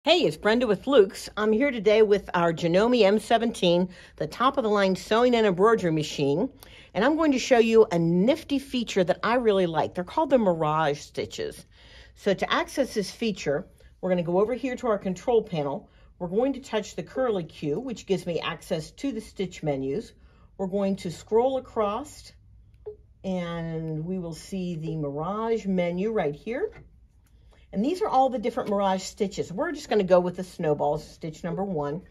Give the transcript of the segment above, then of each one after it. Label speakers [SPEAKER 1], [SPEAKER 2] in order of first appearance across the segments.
[SPEAKER 1] Hey, it's Brenda with Luke's. I'm here today with our Janome M17, the top-of-the-line sewing and embroidery machine, and I'm going to show you a nifty feature that I really like. They're called the Mirage stitches. So to access this feature, we're going to go over here to our control panel. We're going to touch the curly Q, which gives me access to the stitch menus. We're going to scroll across, and we will see the Mirage menu right here. And these are all the different Mirage stitches. We're just going to go with the snowballs, stitch number 1.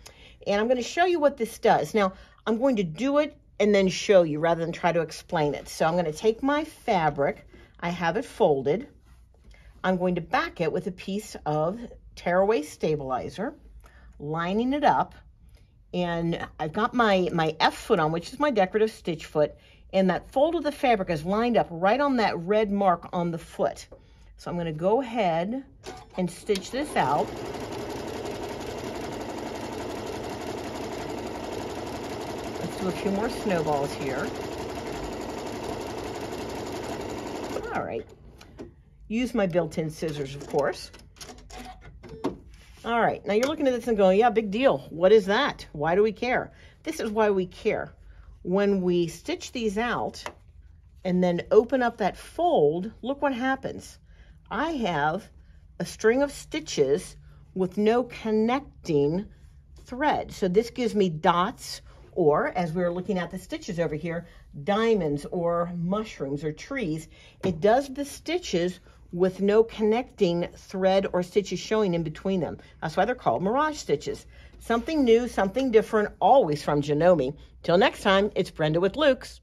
[SPEAKER 1] And I'm going to show you what this does. Now, I'm going to do it and then show you rather than try to explain it. So I'm going to take my fabric. I have it folded. I'm going to back it with a piece of tearaway stabilizer, lining it up. And I've got my F foot on, which is my decorative stitch foot. And that fold of the fabric is lined up right on that red mark on the foot. So I'm going to go ahead and stitch this out. Let's do a few more snowballs here. All right. Use my built-in scissors, of course. All right. Now you're looking at this and going, yeah, big deal. What is that? Why do we care? This is why we care. When we stitch these out and then open up that fold, look what happens. I have a string of stitches with no connecting thread. So this gives me dots, or as we were looking at the stitches over here, diamonds or mushrooms or trees. It does the stitches with no connecting thread or stitches showing in between them. That's why they're called Mirage stitches. Something new, something different, always from Janome. Till next time, it's Brenda with Luke's.